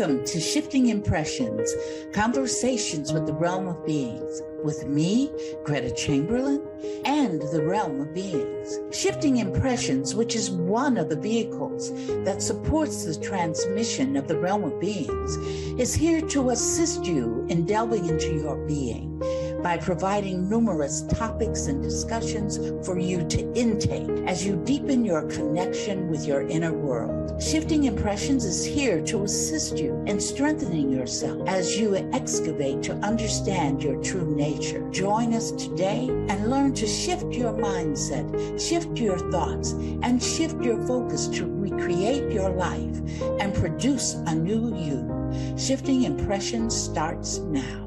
Welcome to Shifting Impressions, Conversations with the Realm of Beings, with me, Greta Chamberlain, and the Realm of Beings. Shifting Impressions, which is one of the vehicles that supports the transmission of the Realm of Beings, is here to assist you in delving into your being by providing numerous topics and discussions for you to intake as you deepen your connection with your inner world. Shifting Impressions is here to assist you in strengthening yourself as you excavate to understand your true nature. Join us today and learn to shift your mindset, shift your thoughts, and shift your focus to recreate your life and produce a new you. Shifting Impressions starts now.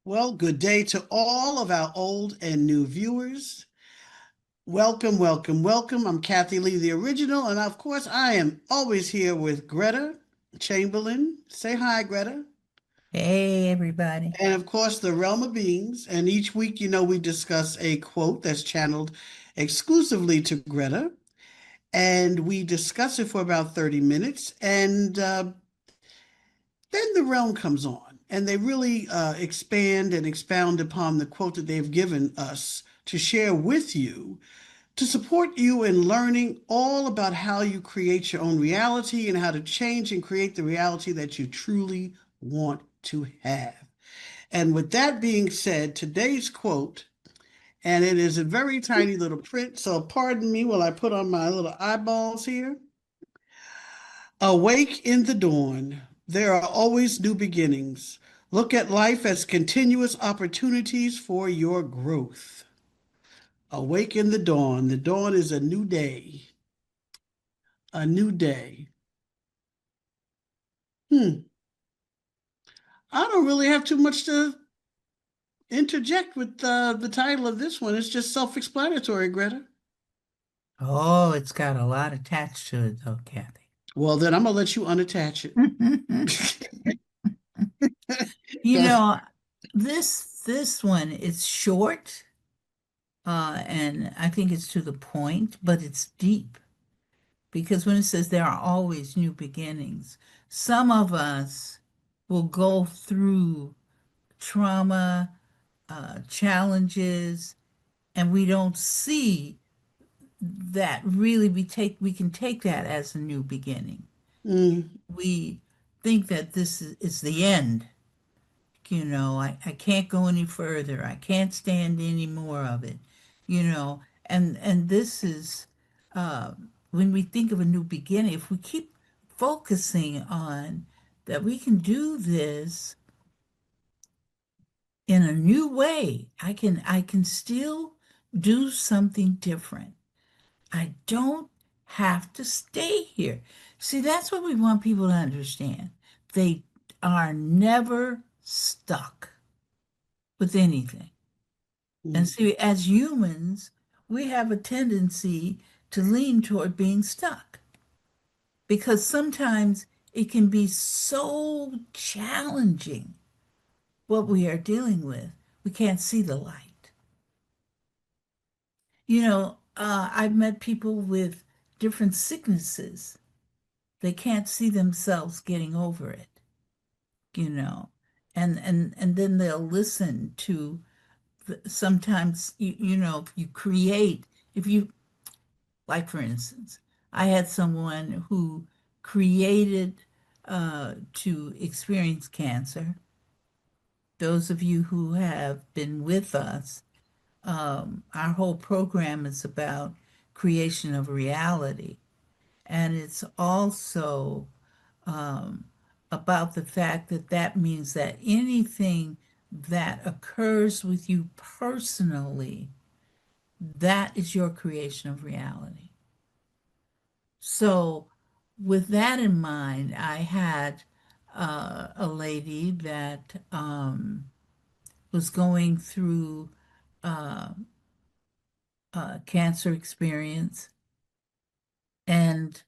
Well, good day to all of our old and new viewers. Welcome, welcome, welcome. I'm Kathy Lee, the original, and of course, I am always here with Greta Chamberlain. Say hi, Greta. Hey, everybody. And of course, the Realm of Beings. And each week, we discuss a quote that's channeled exclusively to Greta. And we discuss it for about 30 minutes. And then the realm comes on. And they really expand and expound upon the quote that they've given us to share with you, to support you in learning all about how you create your own reality and how to change and create the reality that you truly want to have. And with that being said, today's quote, and it is a very tiny little print, so pardon me while I put on my little eyeballs here. Awake in the dawn. There are always new beginnings. Look at life as continuous opportunities for your growth. Awake in the dawn. The dawn is a new day. A new day. I don't really have too much to interject with the title of this one. It's just self-explanatory, Greta. Oh, it's got a lot attached to it, though, Kathy. Well, then I'm going to let you unattach it. This one is short, and I think it's to the point, but it's deep. Because when it says there are always new beginnings, some of us will go through trauma, challenges, and we don't see that really we can take that as a new beginning. We think that this is the end. I can't go any further. I can't stand any more of it. And this is when we think of a new beginning, if we keep focusing on that we can do this in a new way, I can still do something different. I don't have to stay here. See, that's what we want people to understand. They are never stuck with anything. And see, as humans, we have a tendency to lean toward being stuck because sometimes it can be so challenging what we are dealing with. We can't see the light. I've met people with different sicknesses. They can't see themselves getting over it, and then they'll listen to sometimes, you create, if you, like for instance, I had someone who created to experience cancer. Those of you who have been with us, our whole program is about creation of reality. And it's also about the fact that means that anything that occurs with you personally, that is your creation of reality. So with that in mind, I had a lady that was going through cancer experience, and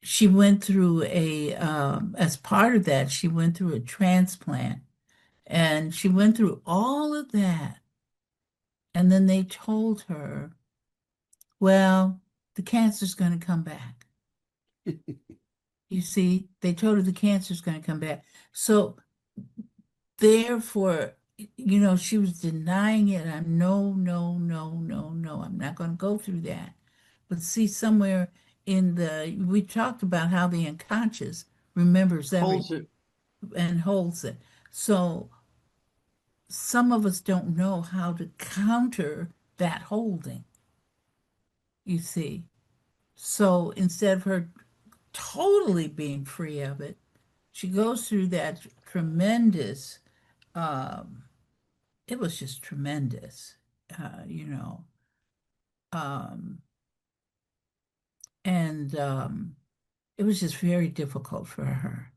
she went through as part of that, she went through a transplant, and she went through all of that. And then they told her Well, the cancer's going to come back. You see, they told her the cancer's going to come back. So therefore, she was denying it. No, no, no, no, no. I'm not going to go through that. But see, somewhere we talked about how the unconscious remembers Holds everything it. and holds it. So some of us don't know how to counter that holding, you see. So instead of her totally being free of it, she goes through that tremendous, um, it was just tremendous, uh, you know, um, and it was just very difficult for her.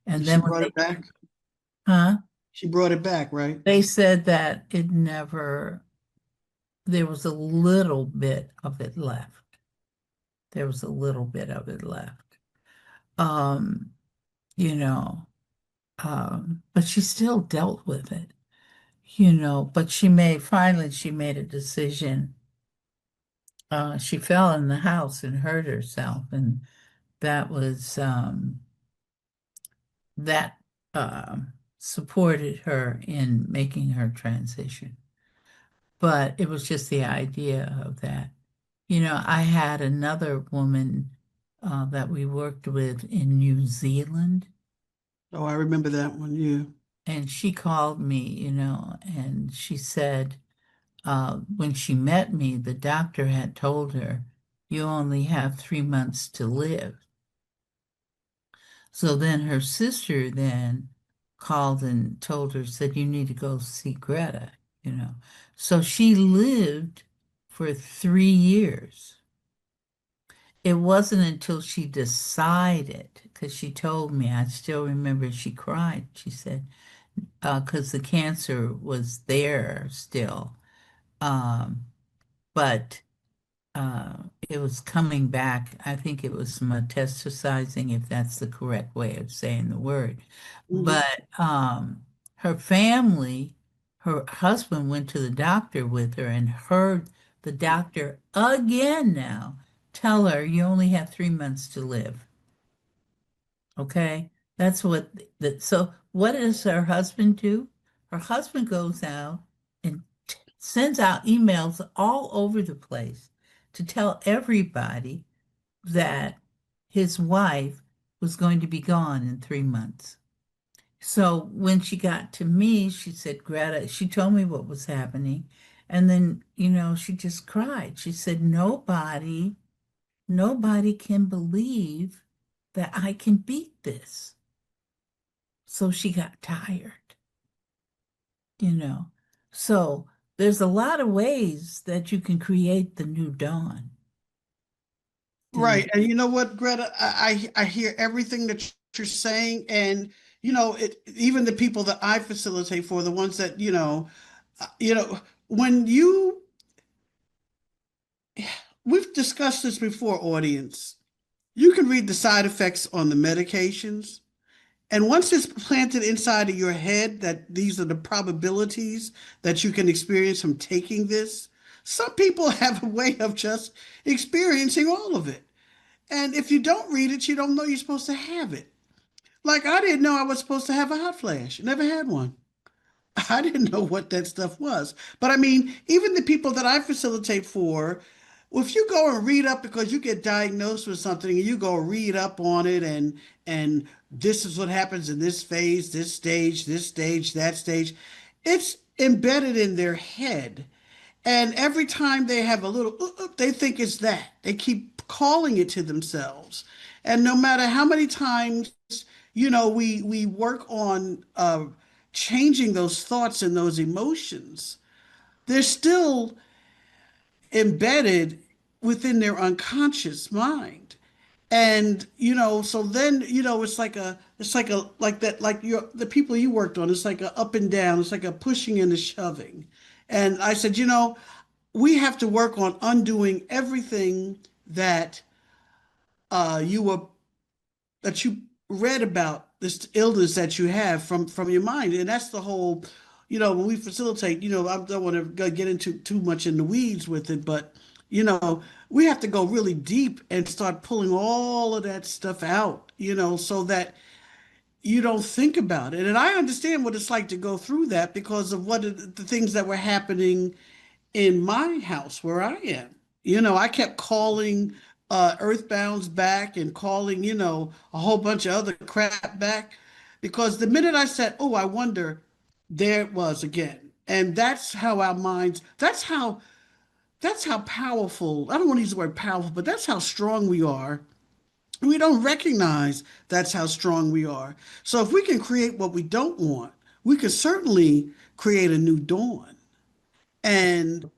And And she then when brought they, it back. huh? She brought it back, right? They said that it never, there was a little bit of it left. There was a little bit of it left. Um, you know, but she still dealt with it, but finally she made a decision. She fell in the house and hurt herself, and that was that supported her in making her transition. But it was just the idea of that. I had another woman that we worked with in New Zealand, Oh, I remember that one. Yeah. and she called me, and she said, when she met me, the doctor had told her, you only have 3 months to live. So then her sister then called and told her, said, you need to go see Greta, you know. So she lived for 3 years. It wasn't until she decided, because she told me, I still remember she cried. She said, because the cancer was there still. Um, but it was coming back. I think it was metastasizing, if that's the correct way of saying the word. Hmm. But her family, her husband went to the doctor with her and heard the doctor again now tell her you only have 3 months to live. Okay? That's what so what does her husband do? Her husband goes out and sends out emails all over the place to tell everybody that his wife was going to be gone in 3 months. So when she got to me, she said, Greta, she told me what was happening. And then, she just cried. She said, nobody can believe that I can beat this. So she got tired, you know. So there's a lot of ways that you can create the new dawn. Right. And you know what, Greta? I hear everything that you're saying. And, even the people that I facilitate for, the ones that, when we've discussed this before, audience, you can read the side effects on the medications. And once it's planted inside of your head that these are the probabilities that you can experience from taking this, some people have a way of just experiencing all of it. And if you don't read it, you don't know you're supposed to have it. Like I didn't know I was supposed to have a hot flash. Never had one. I didn't know what that stuff was. But I mean, even the people that I facilitate for, if you go and read up because you get diagnosed with something and you go read up on it and this is what happens in this stage, that stage, it's embedded in their head. And every time they have a little, they think it's that. They keep calling it to themselves. And no matter how many times, we work on changing those thoughts and those emotions, they're still embedded within their unconscious mind. And so then like your the people you worked on, it's like a up and down, it's like a pushing and a shoving. And I said, we have to work on undoing everything that you were that you read about this illness that you have from your mind. And that's the whole, when we facilitate, I don't want to get into too much in the weeds with it, but You know, we have to go really deep and start pulling all of that stuff out, so that you don't think about it. And I understand what it's like to go through that because of the things that were happening in my house where I am. I kept calling Earthbounds back and calling, a whole bunch of other crap back because the minute I said, oh, I wonder, there it was again. And that's how our minds, that's how powerful, I don't want to use the word powerful, but that's how strong we are. We don't recognize that's how strong we are. So if we can create what we don't want, we can certainly create a new dawn. And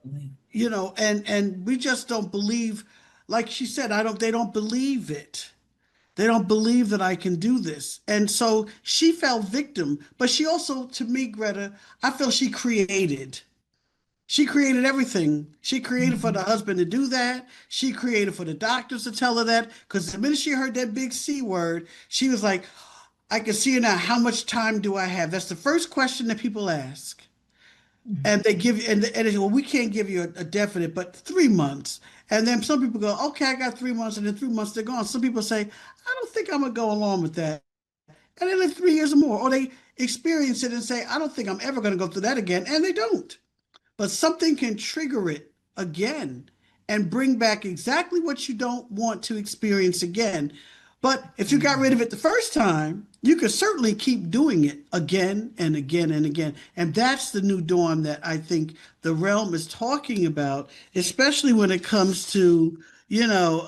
and we just don't believe, like she said, they don't believe it. They don't believe that I can do this. And so she fell victim, but she also, to me, Greta, I feel she created everything. She created for Mhm. the husband to do that. She created for the doctors to tell her that. Because the minute she heard that big C word, she was like, I can see it now. How much time do I have? That's the first question that people ask. And they give you, and they say, well, we can't give you a definite, but 3 months. And then some people go, okay, I got 3 months. And in 3 months, they're gone. Some people say, I don't think I'm going to go along with that. And they live 3 years or more. Or they experience it and say, I don't think I'm ever going to go through that again. And they don't. But something can trigger it again and bring back exactly what you don't want to experience again. But if you got rid of it the first time, you could certainly keep doing it again and again and again. And that's the new dawn that I think the realm is talking about, especially when it comes to, you know,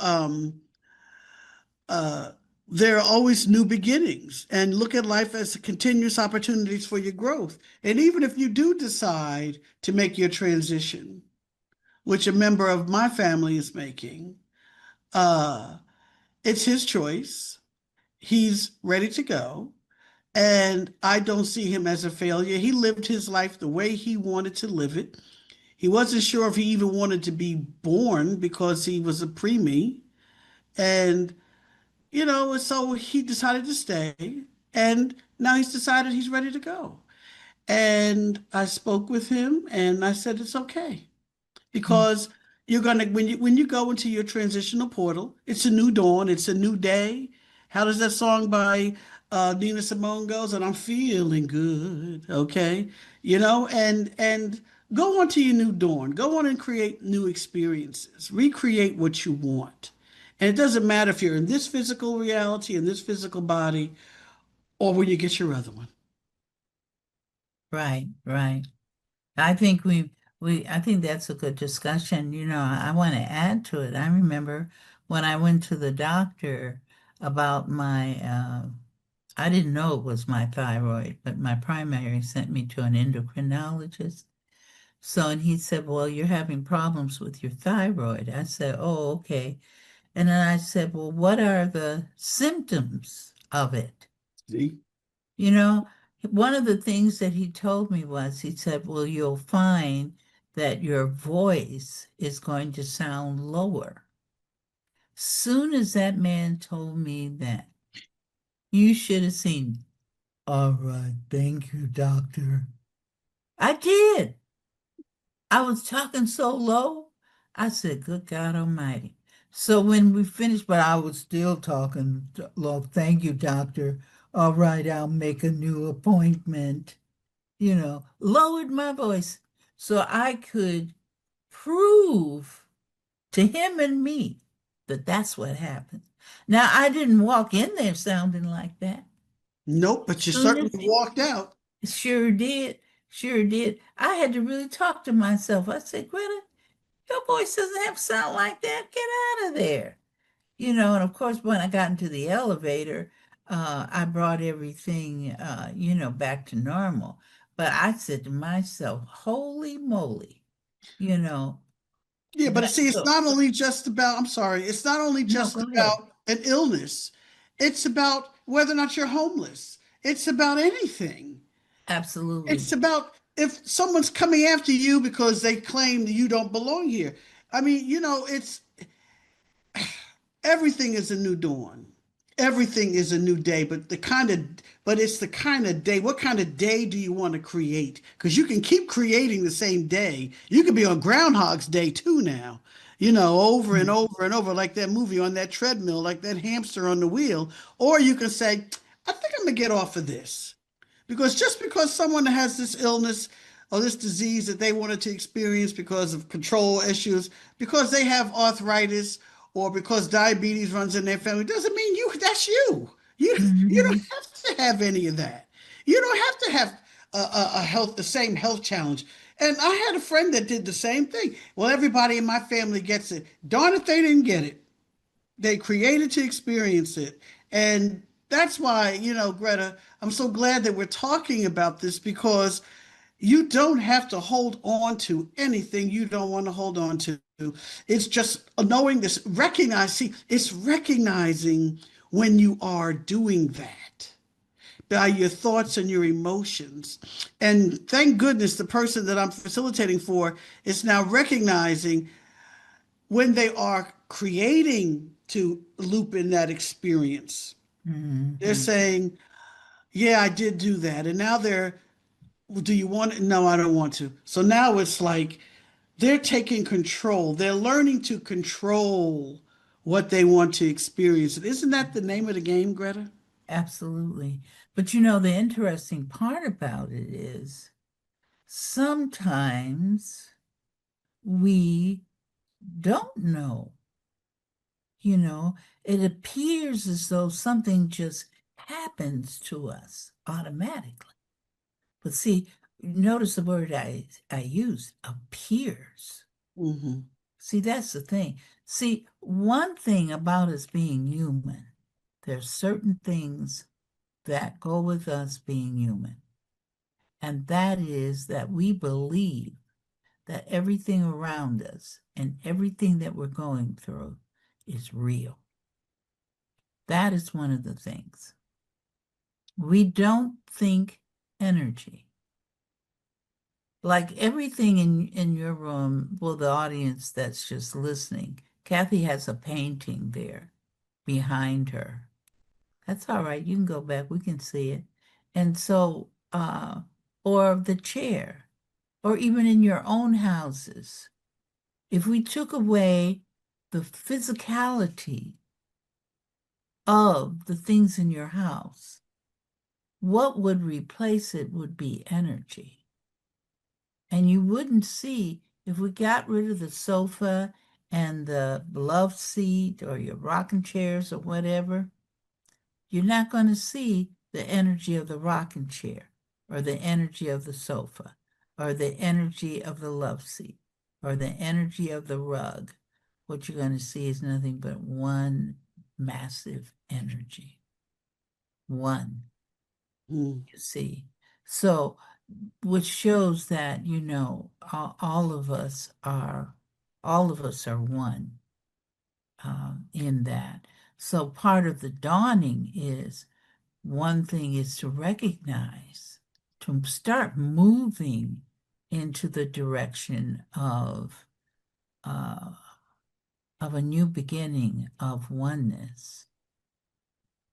uh, there are always new beginnings, and look at life as continuous opportunities for your growth. And even if you do decide to make your transition, which a member of my family is making, uh, it's his choice. He's ready to go. And I don't see him as a failure. He lived his life the way he wanted to live it. He wasn't sure if he even wanted to be born because he was a preemie. And so he decided to stay, and now he's decided he's ready to go. And I spoke with him, and I said it's okay because you're gonna when you go into your transitional portal, it's a new dawn, it's a new day. How does that song by Nina Simone goes? And I'm feeling good, okay? And go on to your new dawn. Go on and create new experiences. Recreate what you want. And it doesn't matter if you're in this physical reality, in this physical body, or when you get your other one. Right, right. I think I think that's a good discussion. I want to add to it. I remember when I went to the doctor about I didn't know it was my thyroid, but my primary sent me to an endocrinologist. So, and he said, well, you're having problems with your thyroid. I said, oh, okay. And then I said, well, what are the symptoms of it? See? You know, one of the things that he told me was, he said, well, you'll find that your voice is going to sound lower. Soon as that man told me that, you should have seen, all right, thank you, doctor. I did. I was talking so low. I said, good God Almighty. So when we finished, but I was still talking low. Thank you, doctor. All right, I'll make a new appointment. Lowered my voice so I could prove to him and me that that's what happened. Now, I didn't walk in there sounding like that. Nope, but you Soon certainly as walked out. sure did, sure did. I had to really talk to myself. I said, Greta, your voice doesn't have to sound like that. Get out of there. And of course, when I got into the elevator, I brought everything, back to normal. But I said to myself, holy moly, you know, Yeah, but that see, it's so not only just about, I'm sorry, it's not only no, just go ahead. about an illness. It's about whether or not you're homeless. It's about anything. It's Absolutely. about if someone's coming after you because they claim that you don't belong here. I mean, it's everything is a new dawn. Everything is a new day, but it's the kind of day. What kind of day do you want to create? Because you can keep creating the same day. You could be on Groundhog's Day too now. over and Mm. over and over, like that movie on that treadmill, like that hamster on the wheel. Or you can say, I think I'm gonna get off of this. Because just because someone has this illness or this disease that they wanted to experience because of control issues, because they have arthritis or because diabetes runs in their family, doesn't mean that's you. You don't Mhm. have to have any of that. You don't have to have the same health challenge. And I had a friend that did the same thing. Well, everybody in my family gets it. Darn if they didn't get it. They created to experience it. And that's why, Greta, I'm so glad that we're talking about this because you don't have to hold on to anything you don't want to hold on to. It's just knowing this, it's recognizing when you are doing that by your thoughts and your emotions. And thank goodness the person that I'm facilitating for is now recognizing when they are creating to loop in that experience. They're Mhm. saying, yeah, I did do that. And now well, do you want it? No, I don't want to. So now it's like they're taking control. They're learning to control what they want to experience. And isn't that the name of the game, Greta? Absolutely. But the interesting part about it is sometimes we don't know. You know, it appears as though something just happens to us automatically. But see, notice the word I used, appears. Hmm. See, that's the thing. See, one thing about us being human, there's certain things that go with us being human. And that is that we believe that everything around us and everything that we're going through is real. That is one of the things. We don't think energy. Like everything in your room, well, the audience that's just listening, Kathy has a painting there behind her. That's all right. You can go back. We can see it. And so, or the chair, or even in your own houses, if we took away the physicality of the things in your house, what would replace it would be energy. And you wouldn't see if we got rid of the sofa and the love seat or your rocking chairs or whatever, you're not going to see the energy of the rocking chair or the energy of the sofa or the energy of the love seat or the energy of the rug. What you're going to see is nothing but one massive energy. One, Mm. you see. So, which shows that, all of us are one in that. So part of the dawning is one thing is to recognize, to start moving into the direction uh, of a new beginning of oneness.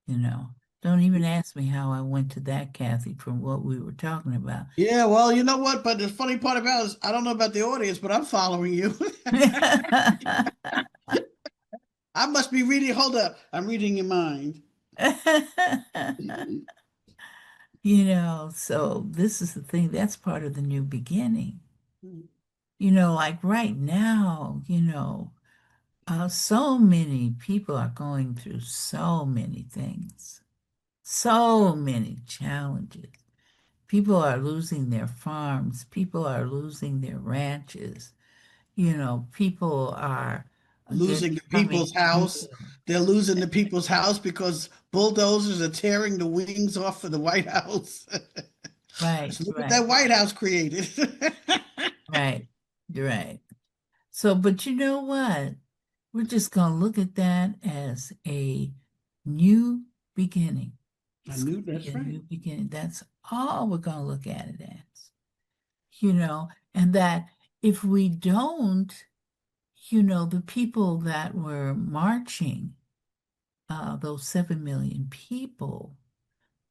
You know, don't even ask me how I went to that, Kathy, from what we were talking about. Yeah, well, you know what? But the funny part about it is, I don't know about the audience, but I'm following you. I must be reading. Hold up. I'm reading your mind. So this is the thing, that's part of the new beginning. Like right now, so many people are going through so many things, so many challenges. People are losing their farms, people are losing their ranches, people are Losing the becoming people's house. ill. They're losing the people's house because bulldozers are tearing the wings off of the White House. Right, So look what right, that White House created. right, right. So, but you know what? We're just going to look at that as a new beginning. I It's knew going to be that's a right. new beginning. That's all we're going to look at it as, and that if we don't, the people that were marching, those 7 million people,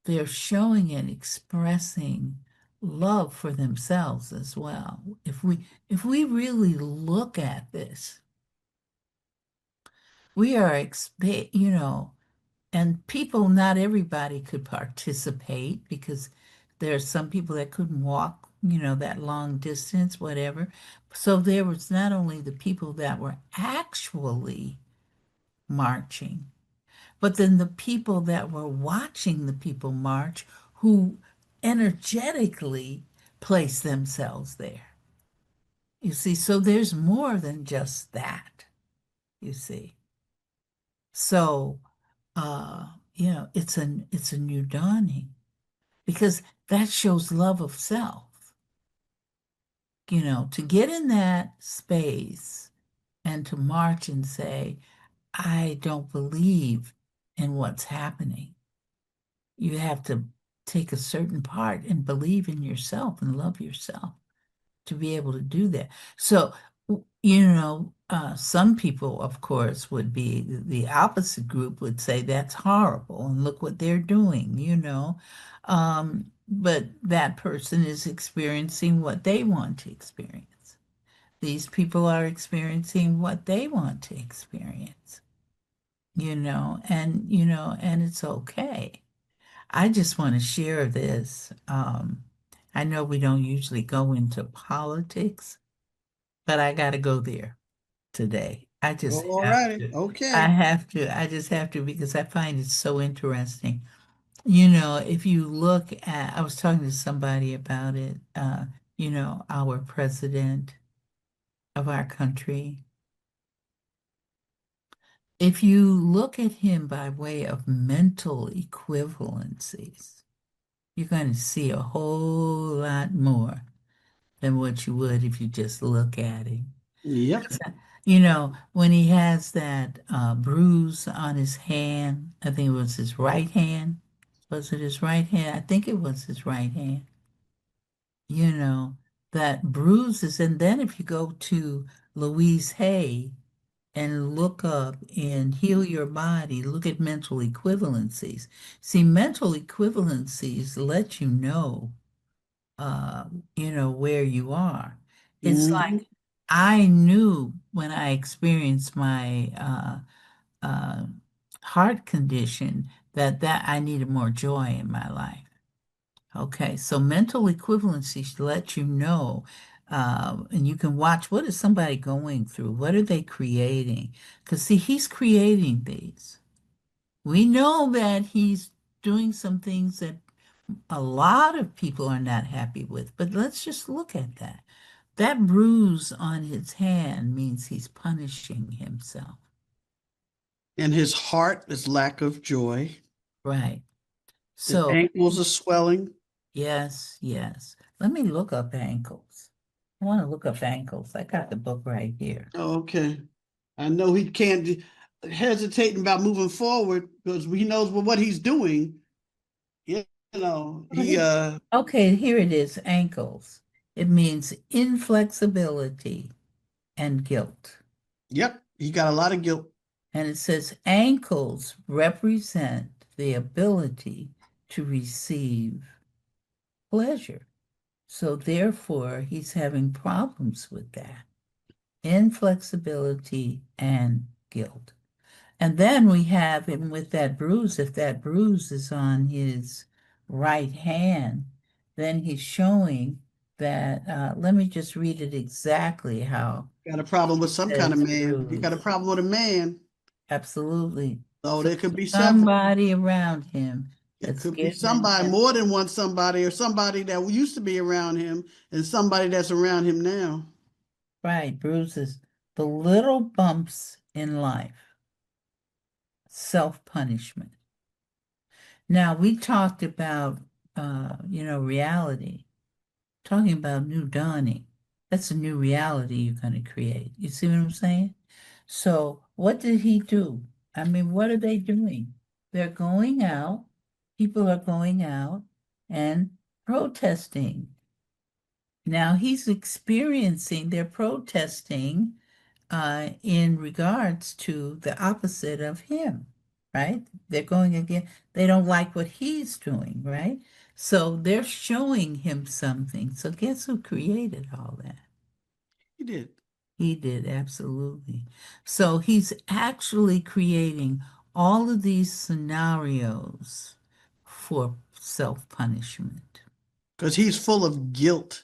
they're showing and expressing love for themselves as well. If we really look at this, we are, and people, not everybody could participate because there are some people that couldn't walk, that long distance, whatever. So there was not only the people that were actually marching, but then the people that were watching the people march who energetically placed themselves there. You see, so there's more than just that, you see. So, it's a new dawning because that shows love of self, to get in that space and to march and say, I don't believe in what's happening. You have to take a certain part and believe in yourself and love yourself to be able to do that. So, some people, of course, would be the opposite group would say that's horrible and look what they're doing. But that person is experiencing what they want to experience. These people are experiencing what they want to experience, and it's okay. I just want to share this. I know we don't usually go into politics, but I got to go there today. I just All have righty. to. I Okay. have to. I just have to because I find it so interesting. If you look at, I was talking to somebody about it, our president of our country. If you look at him by way of mental equivalencies, you're going to see a whole lot more than what you would if you just look at him. Yep. When he has that bruise on his hand, I think it was his right hand. Was it his right hand? I think it was his right hand. You know, that bruises. And then if you go to Louise Hay and look up and heal your body, look at mental equivalencies. See, mental equivalencies let you know uh, where you are. It's Hmm. like I knew when I experienced my heart condition that I needed more joy in my life. Okay, so mental equivalency should let you know, and you can watch what is somebody going through, what are they creating? Because see, he's creating these. We know that he's doing some things that a lot of people are not happy with, but let's just look at that. That bruise on his hand means he's punishing himself. And his heart is lack of joy. Right. His So, ankles are swelling. yes, yes. Let me look up ankles. I want to look up ankles. I got the book right here. Okay. I know he can't hesitating about moving forward because he knows what he's doing. You Oh, okay, here it is, ankles. It means inflexibility and guilt. yep, he got a lot of guilt. And it says ankles represent the ability to receive pleasure. So therefore, he's having problems with that. Inflexibility and guilt. And then we have him with that bruise. If that bruise is on his right hand, then he's showing that, let me just read it exactly how Got a problem with it some kind of says man. He got a bruise. problem with a man. Absolutely. So So there could be several. somebody around him It that's could be getting somebody, that. more than one somebody, or somebody that used to be around him and somebody that's around him now. Right, bruises. The little bumps in life, self-punishment. Now, we talked about, reality, talking about new dawning. That's a new reality you're going to create. You see what I'm saying? So, what did he do? I mean, what are they doing? They're going out, people are going out and protesting. Now, he's experiencing, they're protesting in regards to the opposite of him, right? They're going again, they don't like what he's doing, right? So they're showing him something. So guess who created all that? He did. He did, absolutely. So he's actually creating all of these scenarios for self-punishment. because he's full of guilt.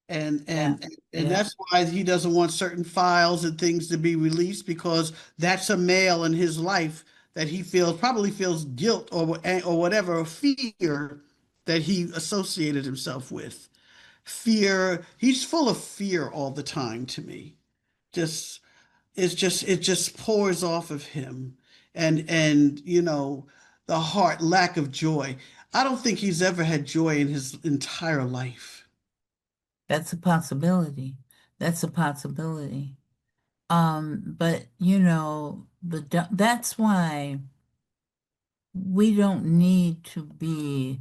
And Yeah. and Yeah. that's why he doesn't want certain files and things to be released, because that's a male in his life that he feels, probably feels guilt or whatever fear that he associated himself with. Fear, he's full of fear all the time to me. Just it just pours off of him. And the heart lack of joy. I don't think he's ever had joy in his entire life. That's a possibility. That's a possibility. But that's why we don't need to be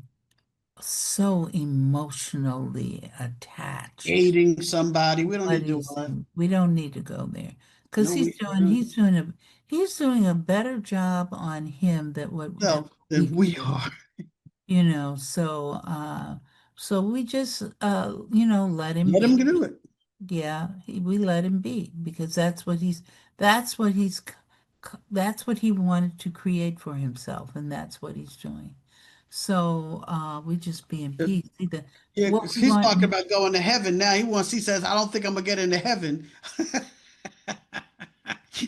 so emotionally attached Hating somebody. to We don't what need to do he's all that. doing. We don't need to go there because No, we he's doing a better job on him than self we than can we do. are. So we just let him Let be. him do it. Yeah, we let him be because that's what that's what he wanted to create for himself, and that's what he's doing. So we just be in peace. See, Yeah, what 'cause we he's want. talking about going to heaven now. He says, I don't think I'm gonna get into heaven.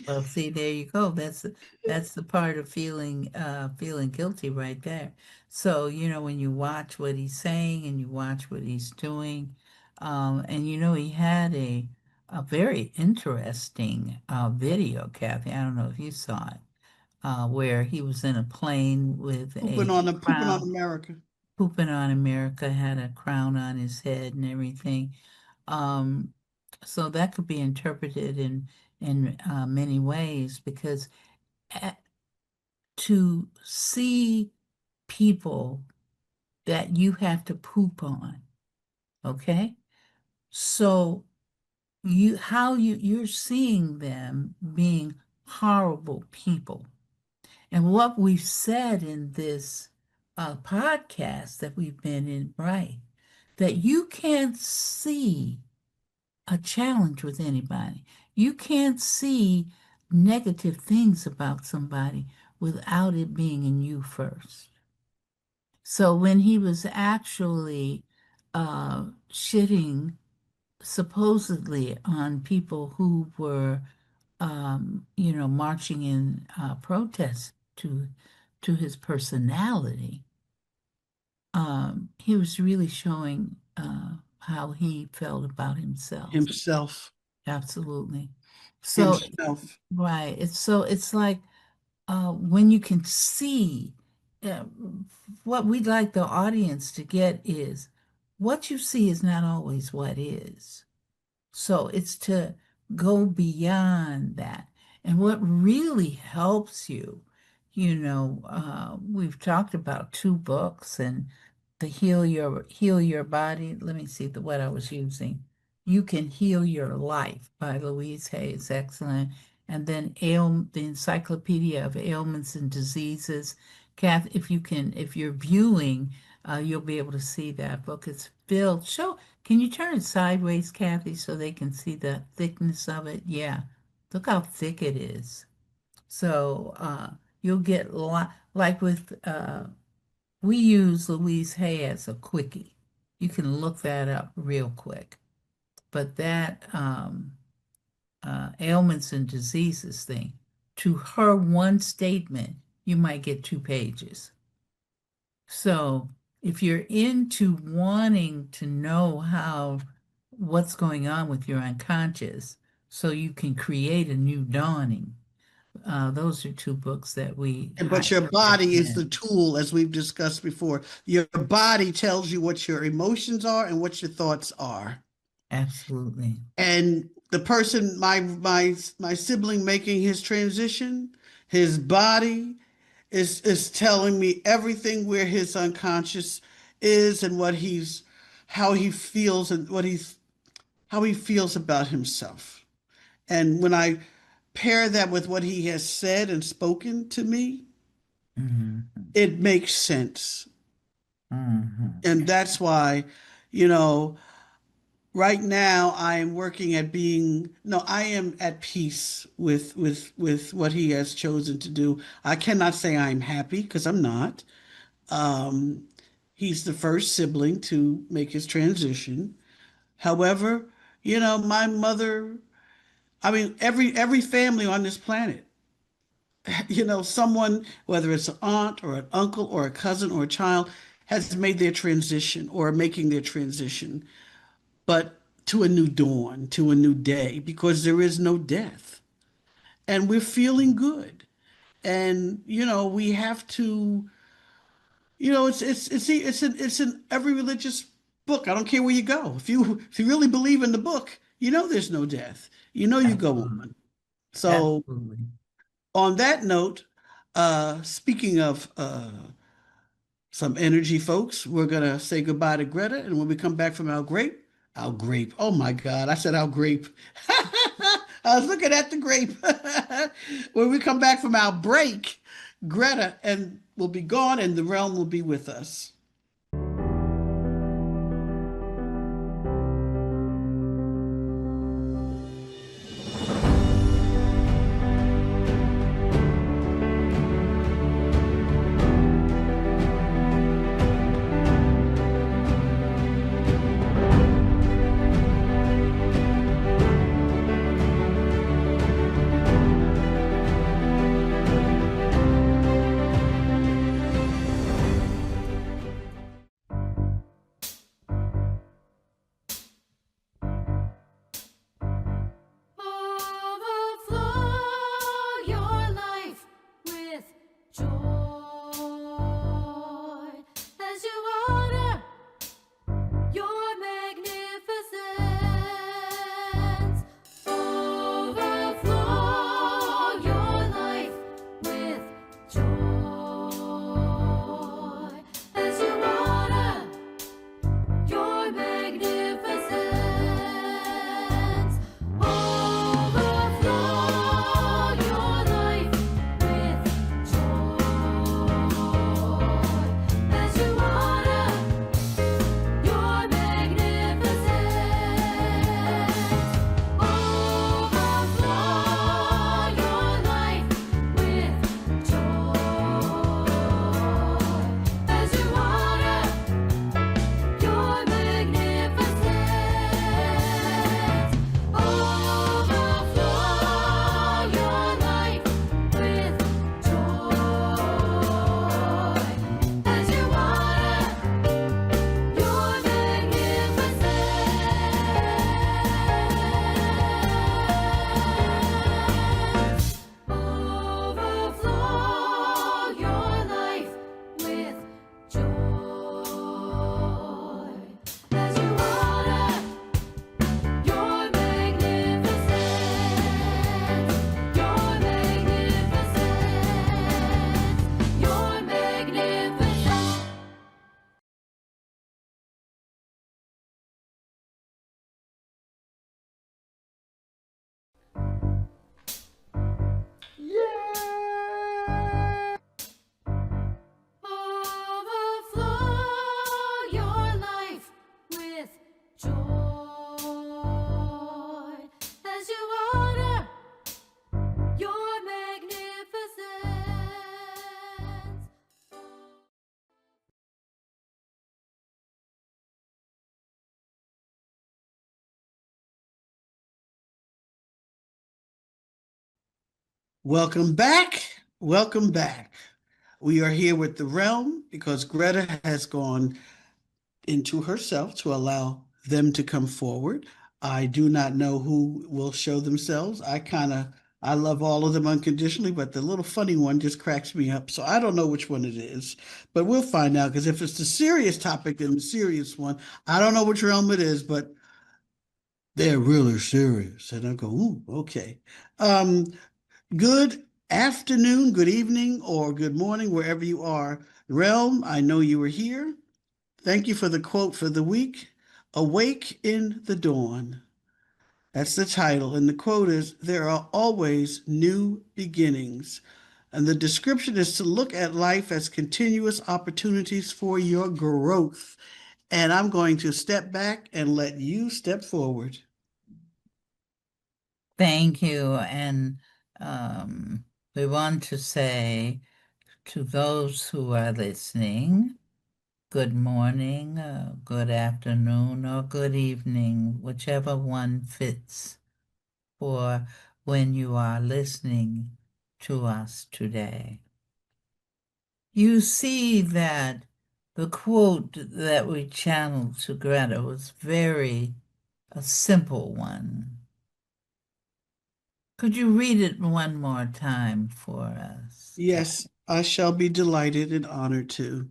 Well, see, there you go. That's the part of feeling guilty right there. So, when you watch what he's saying and you watch what he's doing, and he had a very interesting video, Kathy. I don't know if you saw it, where he was in a plane with a Pooping on crown, America. pooping on America, had a crown on his head and everything. Um, so that could be interpreted in many ways because a- to see people that you have to poop on, okay? So you're seeing them being horrible people. And what we've said in this podcast that we've been in, right, that you can't see a challenge with anybody. You can't see negative things about somebody without it being in you first. So when he was actually shitting supposedly on people who were, marching in protest to his personality, he was really showing how he felt about himself. Himself. Absolutely. So, Himself. right. It's like when you can see uh, what we'd like the audience to get is what you see is not always what is. So it's to go beyond that. And what really helps you, we've talked about two books and the Heal Your Body. Let me see what I was using. You Can Heal Your Life by Louise Hay is excellent. And then the Encyclopedia of Ailments and Diseases. Kath, if you're viewing, you'll be able to see that book. It's filled. Can you turn it sideways, Kathy, so they can see the thickness of it? Yeah. Look how thick it is. So you'll get like with we use Louise Hay as a quickie. You can look that up real quick. But that ailments and diseases thing, to her one statement, you might get 2 pages. So if you're into wanting to know what's going on with your unconscious, so you can create a new dawning, those are two books that we But highly your body is the recommend. tool, as we've discussed before. Your body tells you what your emotions are and what your thoughts are. Absolutely. And the person, my sibling making his transition, his body is telling me everything where his unconscious is and how he feels and how he feels about himself. And when I pair that with what he has said and spoken to me, Mhm. it makes sense. Mhm. And that's why, you know, Right now, I am working at being, no, I am at peace with what he has chosen to do. I cannot say I'm happy because I'm not. Um, he's the first sibling to make his transition. However, my mother, I mean, every family on this planet, someone, whether it's an aunt or an uncle or a cousin or a child, has made their transition or making their transition, but to a new dawn, to a new day, because there is no death. And we're feeling good. And, we have to, it's in every religious book. I don't care where you go. If you really believe in the book, there's no death. You go Absolutely. on. So Absolutely. on that note, speaking of some energy, folks, we're gonna say goodbye to Greta, and when we come back from our grape. Oh my God, I said our grape. I was looking at the grape. When we come back from our break, Greta and will be gone, and the realm will be with us. Overflow your life with joy as you honor your magnificence. Overflow your life with joy as you honor your magnificence. Overflow your life with joy as you honor your magnificence. Overflow your life with joy as you honor your magnificence. Overflow your life with joy as you honor your magnificence. Overflow your life with joy as you honor your magnificence, your magnificence, your magnificence. Overflow your life with joy as you honor your magnificence. Welcome back. Welcome back. We are here with the realm because Greta has gone into herself to allow them to come forward. I do not know who will show themselves. I love all of them unconditionally, but the little funny one just cracks me up. So I don't know which one it is, but we'll find out because if it's the serious topic, then the serious one, I don't know which realm it is, but they're really serious. And I go, ooh, okay. Um, Good afternoon, good evening, or good morning, wherever you are. Realm, I know you were here. Thank you for the quote for the week. Awake in the dawn. That's the title. And the quote is, there are always new beginnings. And the description is to look at life as continuous opportunities for your growth. And I'm going to step back and let you step forward. Thank you. And we want to say to those who are listening, good morning, good afternoon, or good evening, whichever one fits for when you are listening to us today. You see that the quote that we channeled to Greta was very a simple one. Could you read it one more time for us, Kat? Yes, I shall be delighted and honored to.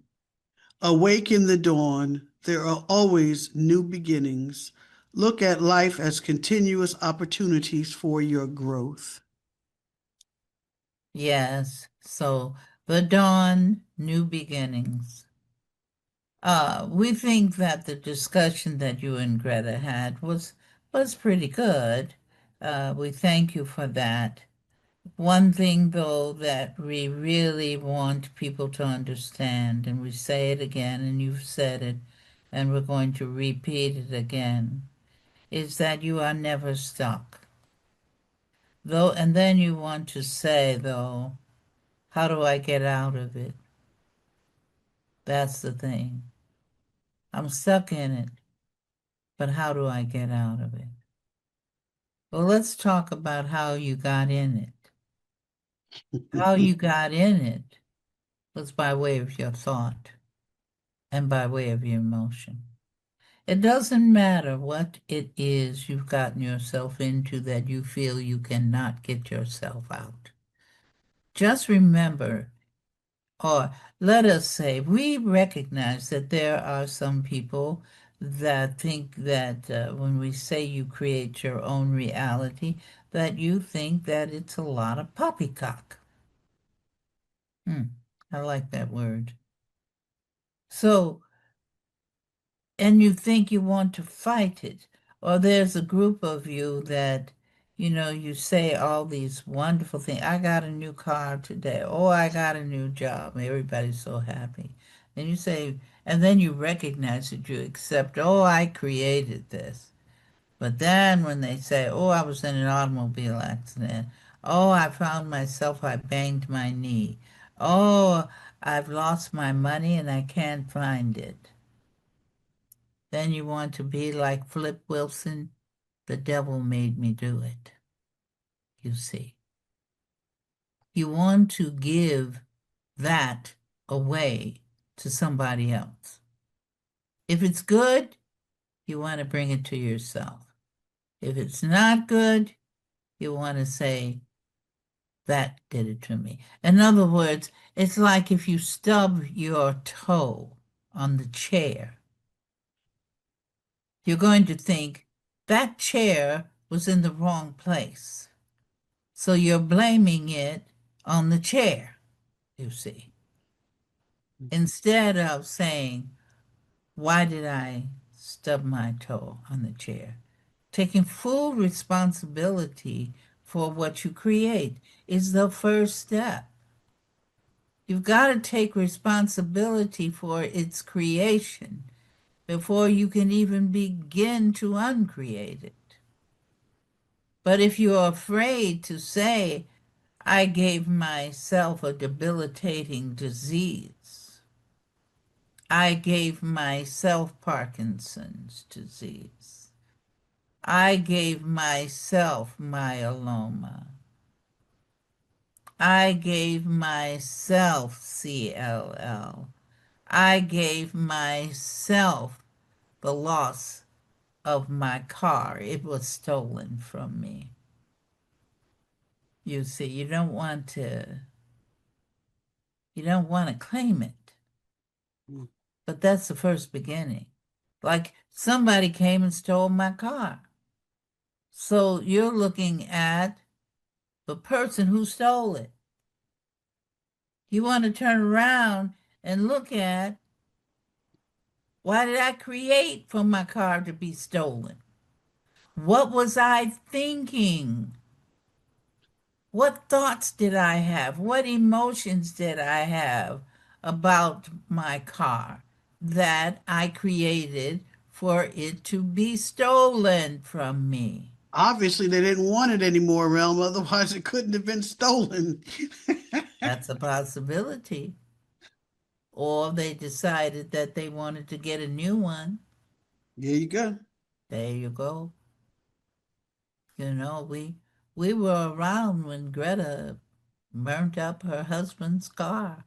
Awake in the dawn, there are always new beginnings. Look at life as continuous opportunities for your growth. Yes, so the dawn, new beginnings. We think that the discussion that you and Greta had was pretty good. We thank you for that. One thing, though, that we really want people to understand, and we say it again, and you've said it, and we're going to repeat it again, is that you are never stuck. Though, and then you want to say, though, how do I get out of it? That's the thing. I'm stuck in it, but how do I get out of it? Well, let's talk about how you got in it. How you got in it was by way of your thought and by way of your emotion. It doesn't matter what it is you've gotten yourself into that you feel you cannot get yourself out. Just remember, or let us say, we recognize that there are some people that think that when we say you create your own reality, that you think that it's a lot of poppycock. I like that word. So, and you think you want to fight it, or there's a group of you that, you say all these wonderful things. I got a new car today. Oh, I got a new job. Everybody's so happy. And you say, and then you recognize that you accept, oh, I created this. But then when they say, oh, I was in an automobile accident. Oh, I found myself, I banged my knee. Oh, I've lost my money and I can't find it. Then you want to be like Flip Wilson. The devil made me do it. You see. You want to give that away to somebody else. If it's good, you want to bring it to yourself. If it's not good, you want to say, that did it to me. In other words, it's like if you stub your toe on the chair, you're going to think that chair was in the wrong place. So you're blaming it on the chair, you see, instead of saying, why did I stub my toe on the chair? Taking full responsibility for what you create is the first step. You've got to take responsibility for its creation before you can even begin to uncreate it. But if you're afraid to say, I gave myself a debilitating disease, I gave myself Parkinson's disease, I gave myself myeloma, I gave myself CLL, I gave myself the loss of my car. It was stolen from me. You see, you don't want to claim it. But that's the first beginning. Like somebody came and stole my car. So you're looking at the person who stole it. You want to turn around and look at, why did I create for my car to be stolen? What was I thinking? What thoughts did I have? What emotions did I have about my car that I created for it to be stolen from me. Obviously, they didn't want it anymore, Realm. Otherwise, it couldn't have been stolen. That's a possibility. Or they decided that they wanted to get a new one. There you go. There you go. You know, we were around when Greta burnt up her husband's car,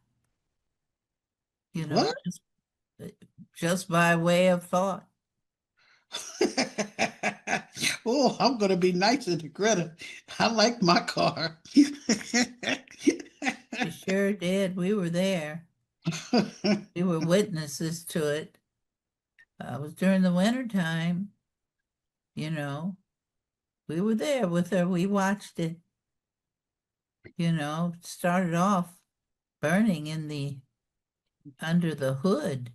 you know, What? just by way of thought. Oh, I'm going to be nicer to Greta. I like my car. She sure did. We were there. We were witnesses to it. It was during the winter time, you know. We were there with her. We watched it, it started off burning in the under the hood,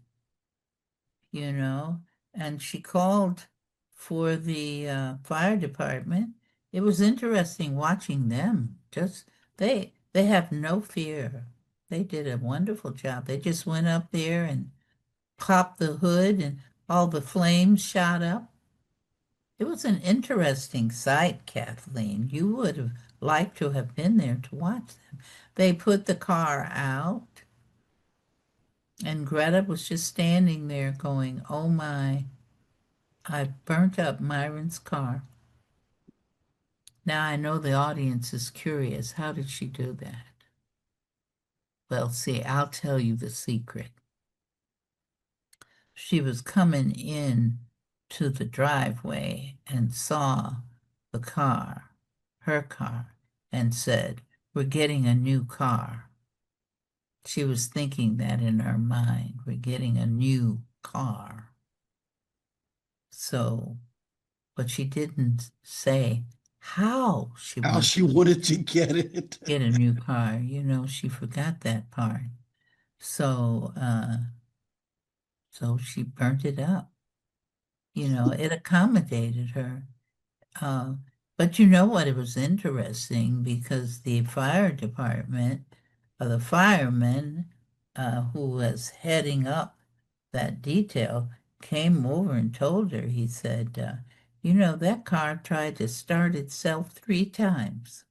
you know, and she called for the fire department. It was interesting watching them. Just they have no fear. They did a wonderful job. They just went up there and popped the hood and all the flames shot up. It was an interesting sight, Kathleen. You would have liked to have been there to watch them. They put the car out, and Greta was just standing there going, "Oh my, I burnt up Myron's car." Now I know the audience is curious. How did she do that? Well, see, I'll tell you the secret. She was coming in to the driveway and saw the car, her car, and said, "We're getting a new car." She was thinking that in her mind, we're getting a new car. So, but she didn't say how she How wanted she wanted to get it. to get a new car. She forgot that part. So, so she burnt it up. It accommodated her. Uh, but you know what? It was interesting because the fire department, the fireman who was heading up that detail, came over and told her, he said, that car tried to start itself 3 times.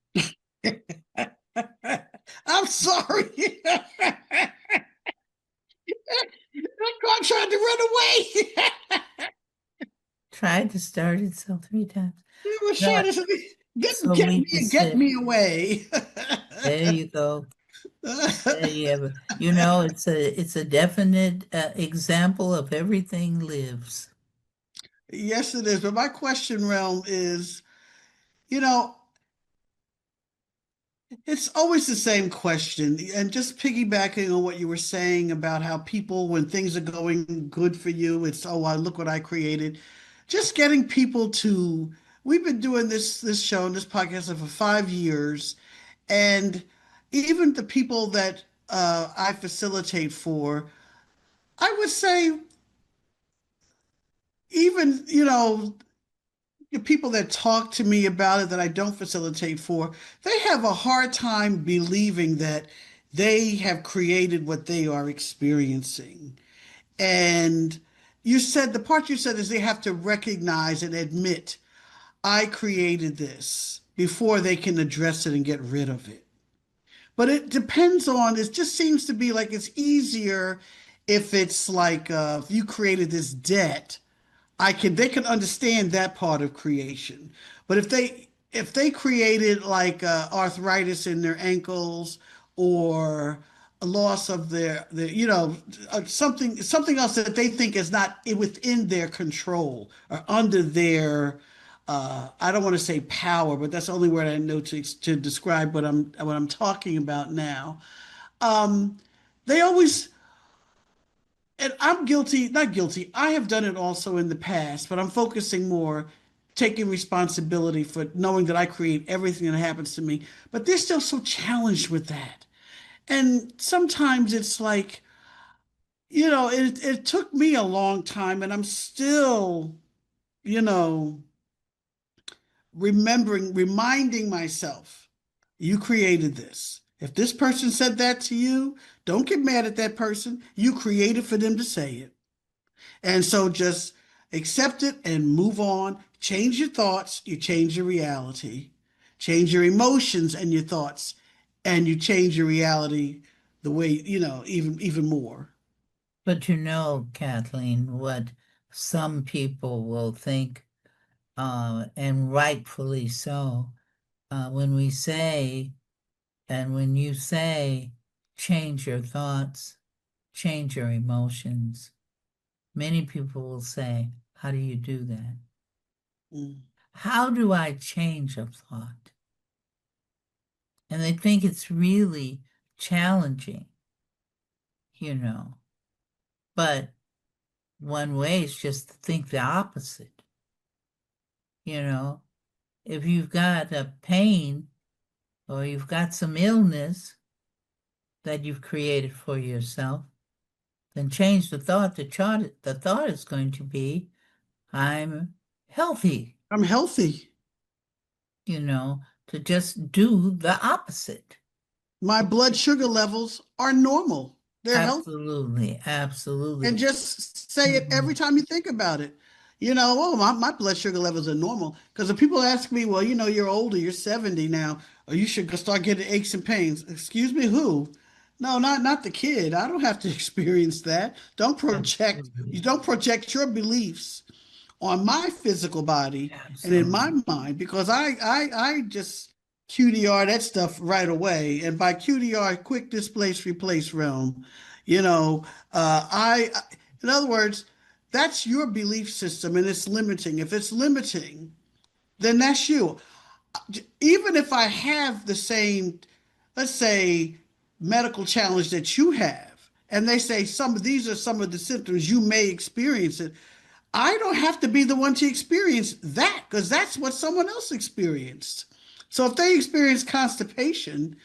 I'm sorry. That car tried to run away. Tried to start itself 3 times. It was No, trying to so get we me just and get said, me away. there you go. There you have it. It's a definite example of everything lives. Yes, it is. But my question, Realm, is, you know, it's always the same question. And just piggybacking on what you were saying about how people, when things are going good for you, it's, oh, look what I created. Just getting people to, we've been doing this show and this podcast for 5 years. And even the people that I facilitate for, I would say, even, the people that talk to me about it that I don't facilitate for, they have a hard time believing that they have created what they are experiencing. And the part you said is they have to recognize and admit, I created this before they can address it and get rid of it. But it just seems to be like it's easier if it's like if you created this debt, they can understand that part of creation. But if they created like arthritis in their ankles or a loss of something else that they think is not within their control or under their I don't want to say power, but that's the only word I know to describe what I'm talking about now. Um, they always and I'm guilty, not guilty. I have done it also in the past, but I'm focusing more, taking responsibility for knowing that I create everything that happens to me. But they're still so challenged with that. And sometimes it's like, it took me a long time, and I'm still, you know, reminding myself, you created this. If this person said that to you, don't get mad at that person. You created for them to say it. And so just accept it and move on. Change your thoughts, you change your reality. Change your emotions and your thoughts, and you change your reality the way, even more. But Kathleen, what some people will think, and rightfully so, when we say, and when you say, change your thoughts, change your emotions, many people will say, how do you do that? Mm. How do I change a thought? And they think it's really challenging, you know. But one way is just to think the opposite, you know. If you've got a pain or you've got some illness that you've created for yourself, then change the thought. The thought is going to be, I'm healthy, I'm healthy. to just do the opposite. My blood sugar levels are normal. They're healthy. Absolutely, absolutely. And just say it every time you think about it. Oh, my blood sugar levels are normal. Because if people ask me, well, you're older, you're 70 now, or you should start getting aches and pains. Excuse me, who? No, not the kid. I don't have to experience that. You Absolutely. don't project your beliefs on my physical body and in my Absolutely. mind, because I just QDR that stuff right away. And by QDR, quick displace replace realm, I in other words, that's your belief system and it's limiting. If it's limiting, then that's you. Even if I have the same, let's say, medical challenge that you have, and they say some of these are some of the symptoms you may experience it, I don't have to be the one to experience that because that's what someone else experienced. So if they experience constipation,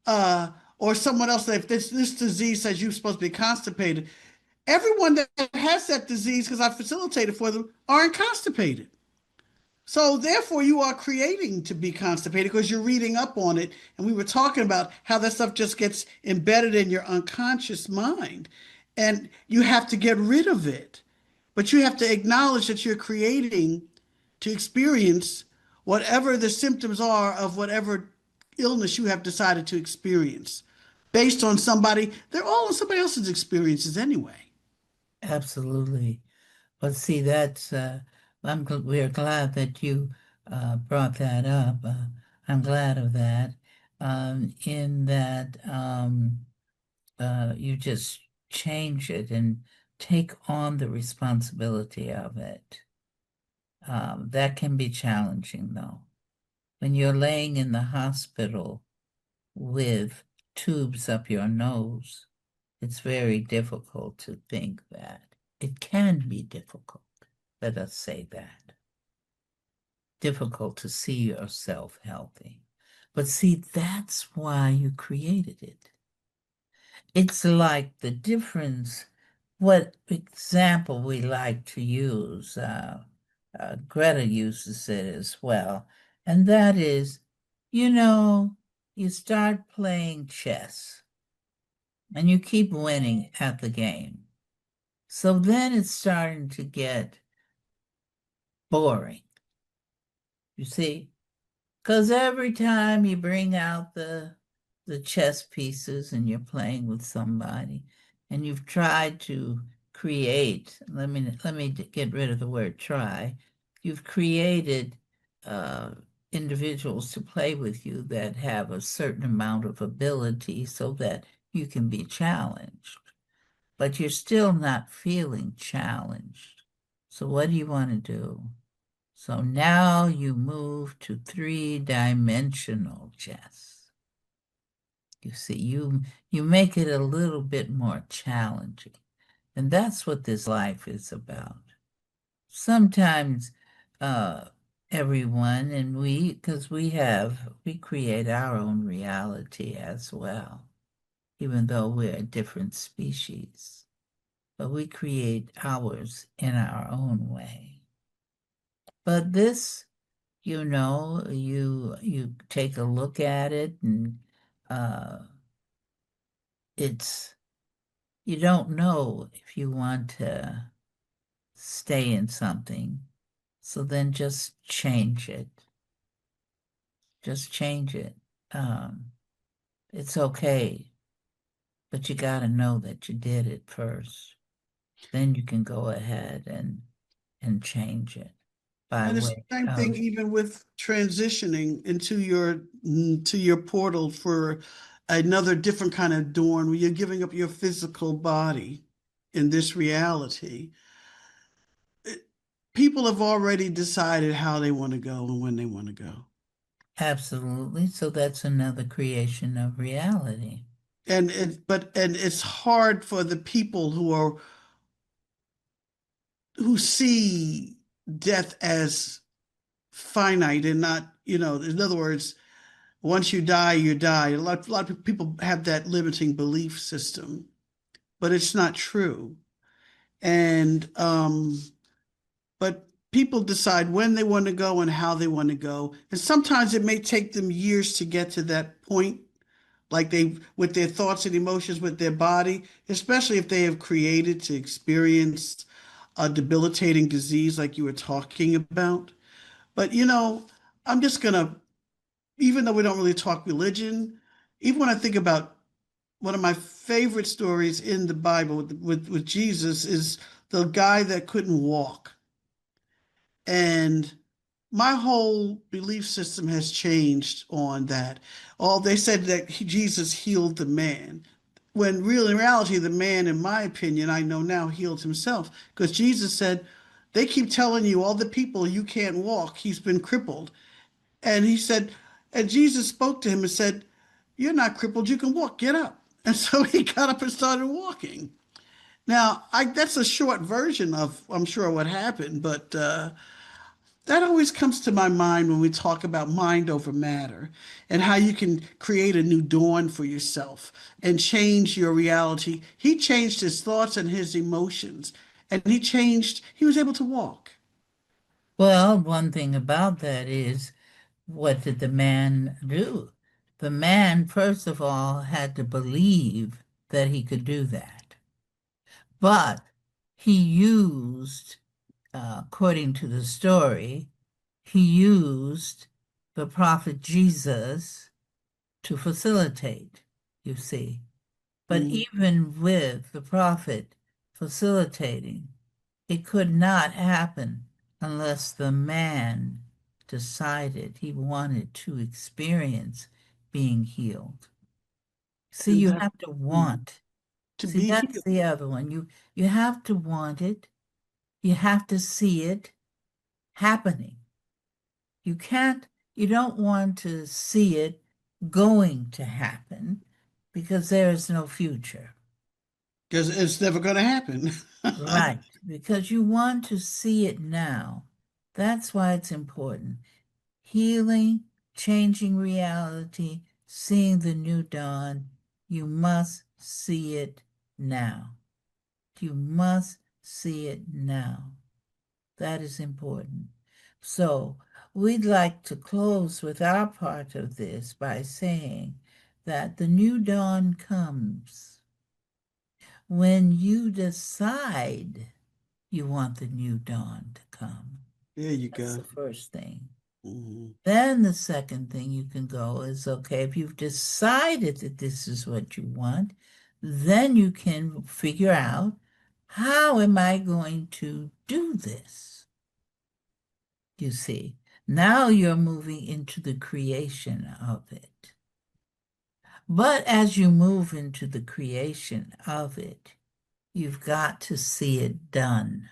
or someone else, if this disease says you're supposed to be constipated, everyone that has that disease, because I facilitated for them, aren't constipated. So therefore, you are creating to be constipated because you're reading up on it. And we were talking about how that stuff just gets embedded in your unconscious mind, and you have to get rid of it. But you have to acknowledge that you're creating to experience whatever the symptoms are of whatever illness you have decided to experience based on they're all on somebody else's experiences anyway. Absolutely. But see, that's, we're glad that you brought that up. I'm glad of that. In that you just change it and take on the responsibility of it. That can be challenging, though. When you're laying in the hospital with tubes up your nose, it's very difficult to think that. It can be difficult, let us say that. Difficult to see yourself healthy. But see, that's why you created it. It's like the difference, what example we like to use, Greta uses it as well, and that is, you start playing chess and you keep winning at the game. So then it's starting to get boring, you see? Because every time you bring out the chess pieces and you're playing with somebody and you've tried to create, let me get rid of the word try. You've created individuals to play with you that have a certain amount of ability so that you can be challenged, but you're still not feeling challenged. So what do you want to do? So now you move to three-dimensional chess. You see, you make it a little bit more challenging. And that's what this life is about. Sometimes everyone, and because we create our own reality as well, even though we're a different species. But we create ours in our own way. But this, you take a look at it and it's, you don't know if you want to stay in something. So then just change it. Just change it. It's okay, but you got to know that you did it first. Then you can go ahead and change it by And it's way the same thing of even with transitioning into your portal for another different kind of dawn where you're giving up your physical body in this reality. People have already decided how they want to go and when they want to go. absolutely. So that's another creation of reality. And it's hard for the people who see death as finite and not, in other words, once you die, you die. A lot of people have that limiting belief system, but it's not true. And but people decide when they want to go and how they want to go. And sometimes it may take them years to get to that point, like they with their thoughts and emotions, with their body, especially if they have created to experience a debilitating disease like you were talking about. But I'm just gonna, even though we don't really talk religion, even when I think about one of my favorite stories in the Bible with Jesus is the guy that couldn't walk. And my whole belief system has changed on that. All they said that Jesus healed the man, when real in reality, the man, in my opinion, I know now, healed himself. Because Jesus said, they keep telling you, all the people, you can't walk. He's been crippled. And he said, and Jesus spoke to him and said, you're not crippled, you can walk, get up. And so he got up and started walking. Now, that's a short version of, I'm sure, what happened, but that always comes to my mind when we talk about mind over matter and how you can create a new dawn for yourself and change your reality. He changed his thoughts and his emotions, and he was able to walk. Well, one thing about that is, what did the man do? The man, first of all, had to believe that he could do that. But he used, according to the story, he used the prophet Jesus to facilitate, you see. But Mm. even with the prophet facilitating, it could not happen unless the man decided he wanted to experience being healed. See, And you that have to mm, want. to See, be that's healed. the other one. You have to want it. You have to see it happening. You don't want to see it going to happen because there is no future. Because it's never going to happen. Right, because you want to see it now. That's why it's important. Healing, changing reality, seeing the new dawn. You must see it now. You must see it now. That is important. So, we'd like to close with our part of this by saying that the new dawn comes when you decide you want the new dawn to come. There you That's go. the first thing. Mhm. Then the second thing you can go is, okay, if you've decided that this is what you want, then you can figure out, how am I going to do this? You see, now you're moving into the creation of it. But as you move into the creation of it, you've got to see it done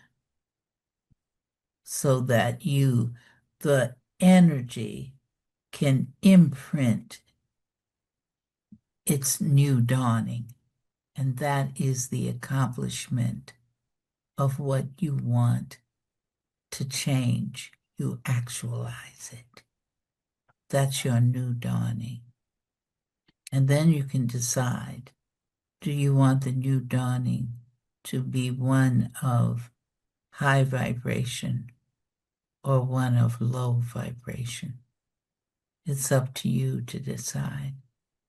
so that the energy can imprint its new dawning. And that is the accomplishment of what you want to change. You actualize it. That's your new dawning. And then you can decide, do you want the new dawning to be one of high vibration or one of low vibration? It's up to you to decide.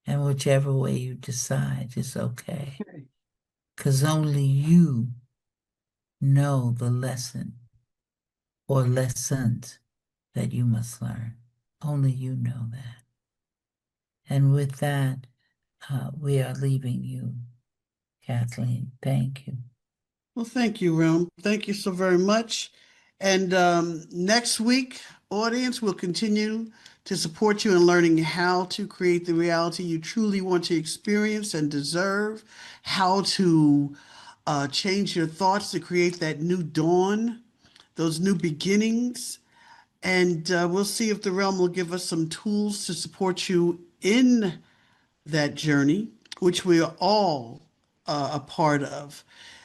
And whichever way you decide is okay. Okay. Because only you know the lesson or lessons that you must learn. Only you know that. And with that, we are leaving you, Kathleen. Thank you. Well, thank you, Realm. Thank you so very much. And next week, audience, we'll continue to support you in learning how to create the reality you truly want to experience and deserve, how to change your thoughts to create that new dawn, those new beginnings. And we'll see if the Realm will give us some tools to support you in that journey, which we are all a part of.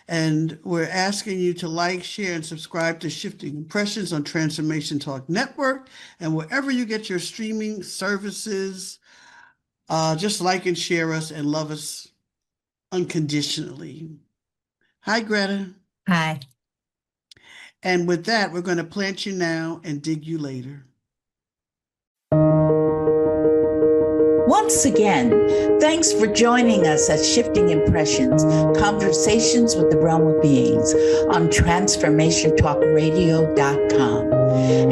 And we're asking you to like, share, and subscribe to Shifting Impressions on Transformation Talk Network. And wherever you get your streaming services, just like and share us and love us unconditionally. Hi, Greta. Hi. And with that, we're going to plant you now and dig you later. Once again, thanks for joining us at Shifting Impressions, Conversations with the Realm of Beings on TransformationTalkRadio.com.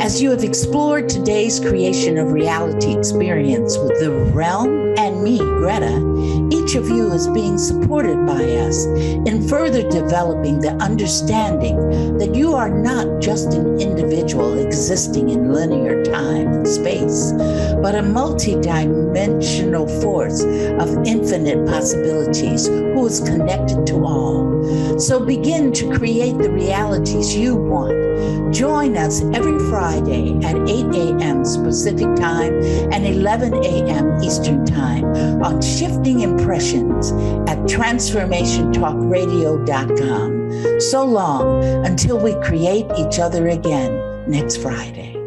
As you have explored today's creation of reality experience with the Realm and me, Greta, each of you is being supported by us in further developing the understanding that you are not just an individual existing in linear time and space, but a multi-dimensional force of infinite possibilities who is connected to all. So begin to create the realities you want. Join us every Friday at 8 a.m. Pacific Time and 11 a.m. Eastern Time on Shifting Impressions at TransformationTalkRadio.com. So long until we create each other again next Friday.